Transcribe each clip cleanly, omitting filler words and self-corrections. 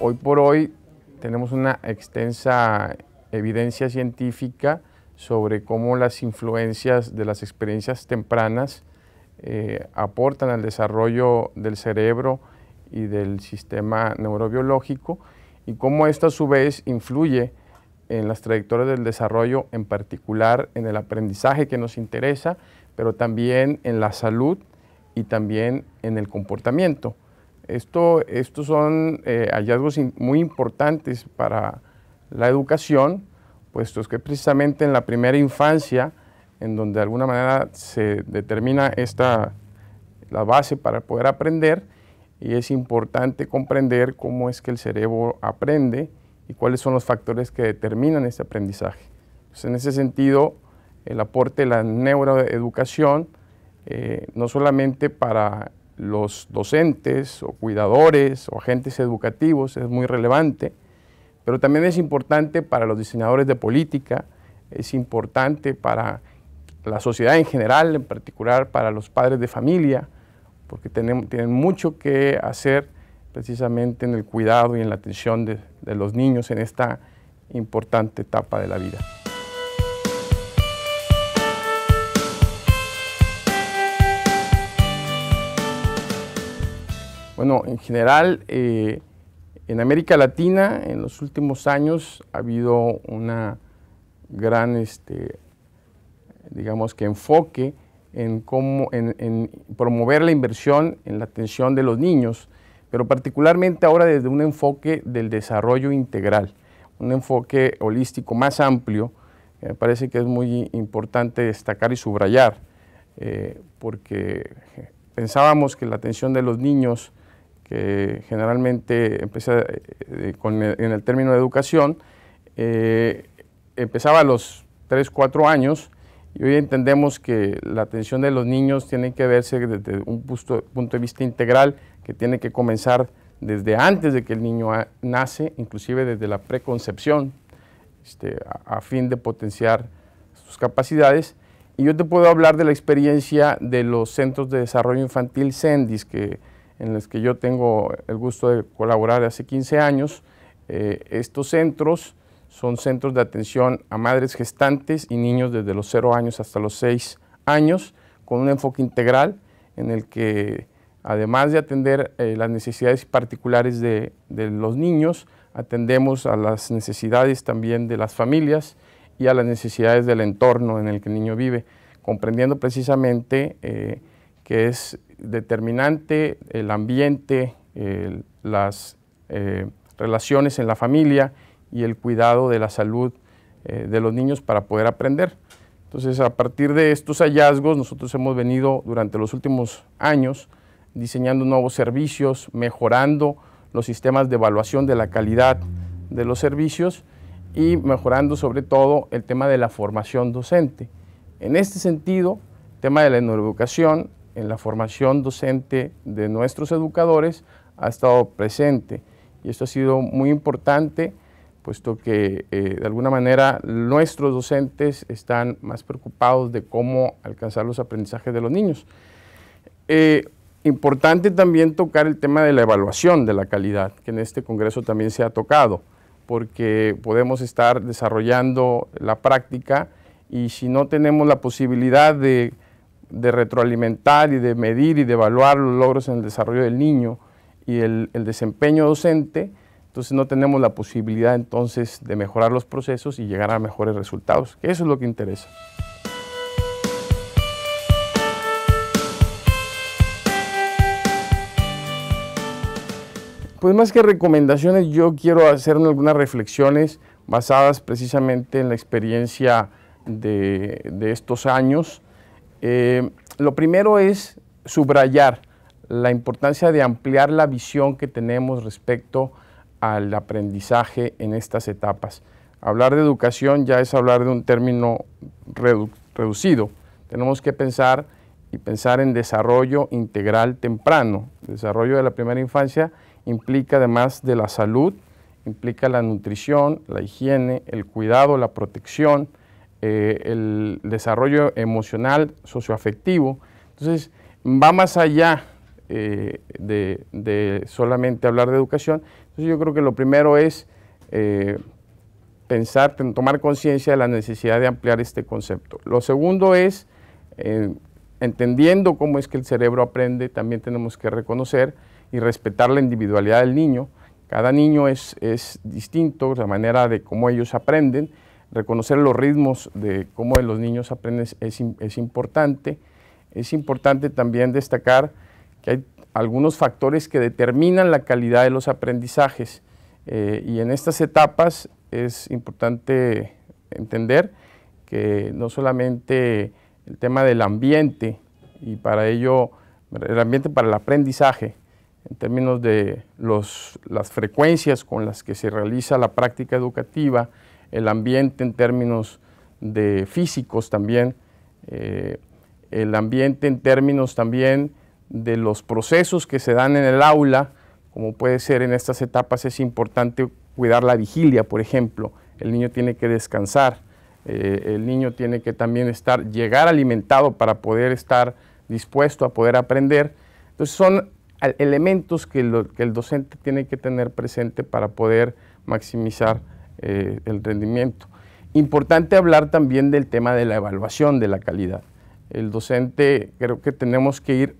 hoy por hoy tenemos una extensa evidencia científica sobre cómo las influencias de las experiencias tempranas aportan al desarrollo del cerebro y del sistema neurobiológico, y cómo esto a su vez influye en las trayectorias del desarrollo, en particular en el aprendizaje que nos interesa, pero también en la salud y también en el comportamiento. Estos son hallazgos muy importantes para la educación, puesto que precisamente en la primera infancia, en donde de alguna manera se determina la base para poder aprender, y es importante comprender cómo es que el cerebro aprende y cuáles son los factores que determinan este aprendizaje. Pues en ese sentido, el aporte de la neuroeducación, no solamente para los docentes o cuidadores o agentes educativos, es muy relevante, pero también es importante para los diseñadores de política, es importante para la sociedad en general, en particular para los padres de familia, porque tienen mucho que hacer precisamente en el cuidado y en la atención de los niños en esta importante etapa de la vida. Bueno, en general, en América Latina, en los últimos años, ha habido una gran, digamos que enfoque en promover la inversión en la atención de los niños, pero particularmente ahora desde un enfoque del desarrollo integral, un enfoque holístico más amplio, que me parece que es muy importante destacar y subrayar, porque pensábamos que la atención de los niños, que generalmente en el término de educación, empezaba a los 3, 4 años, y hoy entendemos que la atención de los niños tiene que verse desde un punto de vista integral, que tiene que comenzar desde antes de que el niño nace, inclusive desde la preconcepción, a fin de potenciar sus capacidades. Y yo te puedo hablar de la experiencia de los Centros de Desarrollo Infantil CENDIS, en los que yo tengo el gusto de colaborar hace 15 años. Estos centros son centros de atención a madres gestantes y niños desde los 0 años hasta los 6 años, con un enfoque integral en el que, además de atender las necesidades particulares de los niños, atendemos a las necesidades también de las familias y a las necesidades del entorno en el que el niño vive, comprendiendo precisamente que es determinante el ambiente, las relaciones en la familia y el cuidado de la salud de los niños para poder aprender. Entonces, a partir de estos hallazgos, nosotros hemos venido durante los últimos años diseñando nuevos servicios, mejorando los sistemas de evaluación de la calidad de los servicios y mejorando sobre todo el tema de la formación docente. En este sentido, el tema de la neuroeducación en la formación docente de nuestros educadores ha estado presente, y esto ha sido muy importante, puesto que de alguna manera nuestros docentes están más preocupados de cómo alcanzar los aprendizajes de los niños. Importante también tocar el tema de la evaluación de la calidad, que en este congreso también se ha tocado, porque podemos estar desarrollando la práctica y si no tenemos la posibilidad de retroalimentar y de medir y de evaluar los logros en el desarrollo del niño y el desempeño docente, entonces no tenemos la posibilidad entonces de mejorar los procesos y llegar a mejores resultados, que eso es lo que interesa. Pues más que recomendaciones, yo quiero hacer algunas reflexiones basadas precisamente en la experiencia de estos años. Lo primero es subrayar la importancia de ampliar la visión que tenemos respecto al aprendizaje en estas etapas. Hablar de educación ya es hablar de un término reducido. Tenemos que pensar en desarrollo integral temprano. El desarrollo de la primera infancia implica, además de la salud, implica la nutrición, la higiene, el cuidado, la protección, el desarrollo emocional, socioafectivo. Entonces, va más allá de solamente hablar de educación. Entonces yo creo que lo primero es tomar conciencia de la necesidad de ampliar este concepto. Lo segundo es, entendiendo cómo es que el cerebro aprende, también tenemos que reconocer y respetar la individualidad del niño. Cada niño es distinto, la manera de cómo ellos aprenden. Reconocer los ritmos de cómo los niños aprenden es importante. Es importante también destacar que hay algunos factores que determinan la calidad de los aprendizajes y en estas etapas es importante entender que no solamente el tema del ambiente y para ello el ambiente para el aprendizaje en términos de las frecuencias con las que se realiza la práctica educativa, el ambiente en términos de físicos también, el ambiente en términos también de los procesos que se dan en el aula, como puede ser en estas etapas es importante cuidar la vigilia, por ejemplo, el niño tiene que descansar, el niño tiene que también llegar alimentado para poder estar dispuesto a poder aprender. Entonces son elementos que el docente tiene que tener presente para poder maximizar el rendimiento. Importante hablar también del tema de la evaluación de la calidad. El docente, creo que tenemos que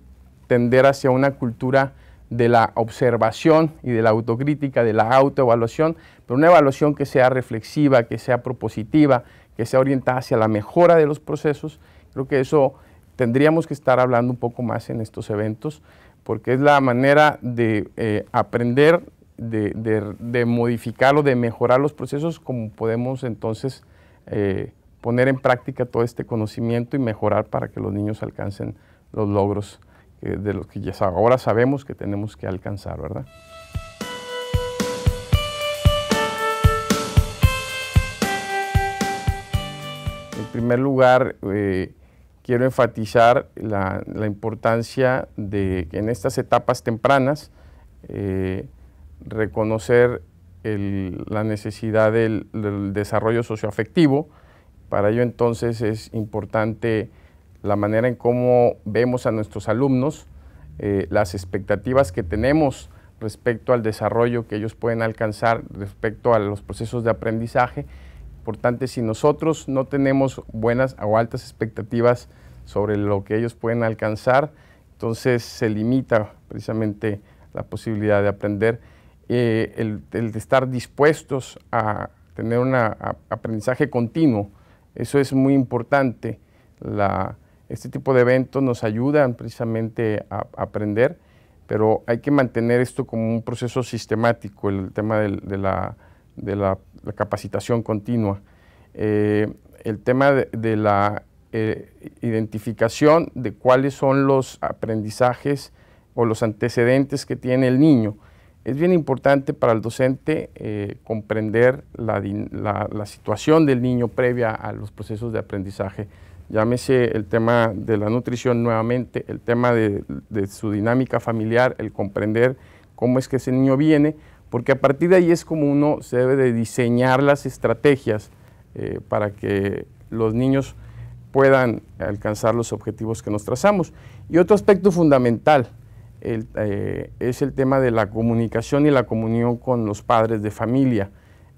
tender hacia una cultura de la observación y de la autocrítica, de la autoevaluación, pero una evaluación que sea reflexiva, que sea propositiva, que sea orientada hacia la mejora de los procesos. Creo que eso tendríamos que estar hablando un poco más en estos eventos, porque es la manera de aprender, de modificar o de mejorar los procesos, como podemos entonces poner en práctica todo este conocimiento y mejorar para que los niños alcancen los logros de los que ya ahora sabemos que tenemos que alcanzar, ¿verdad? En primer lugar, quiero enfatizar la importancia de que en estas etapas tempranas reconocer la necesidad del desarrollo socioafectivo. Para ello entonces es importante la manera en cómo vemos a nuestros alumnos, las expectativas que tenemos respecto al desarrollo que ellos pueden alcanzar, respecto a los procesos de aprendizaje. Importante, si nosotros no tenemos buenas o altas expectativas sobre lo que ellos pueden alcanzar, entonces se limita precisamente la posibilidad de aprender. El de estar dispuestos a tener un aprendizaje continuo, eso es muy importante. Este tipo de eventos nos ayudan precisamente a aprender, pero hay que mantener esto como un proceso sistemático, el tema de la capacitación continua. El tema de la identificación de cuáles son los aprendizajes o los antecedentes que tiene el niño. Es bien importante para el docente comprender la situación del niño previa a los procesos de aprendizaje. Llámese el tema de la nutrición nuevamente, el tema de su dinámica familiar, el comprender cómo es que ese niño viene, porque a partir de ahí es como uno se debe de diseñar las estrategias para que los niños puedan alcanzar los objetivos que nos trazamos. Y otro aspecto fundamental es el tema de la comunicación y la comunión con los padres de familia.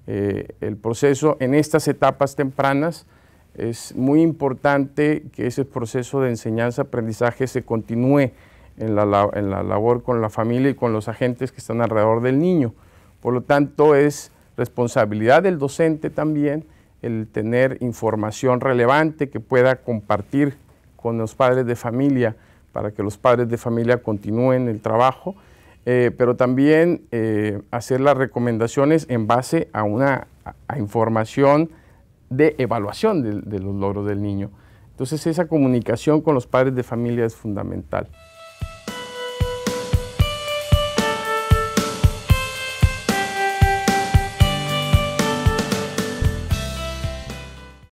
El proceso en estas etapas tempranas es muy importante que ese proceso de enseñanza-aprendizaje se continúe en la labor con la familia y con los agentes que están alrededor del niño. Por lo tanto, es responsabilidad del docente también el tener información relevante que pueda compartir con los padres de familia para que los padres de familia continúen el trabajo, pero también hacer las recomendaciones en base a información de evaluación de los logros del niño. Entonces esa comunicación con los padres de familia es fundamental.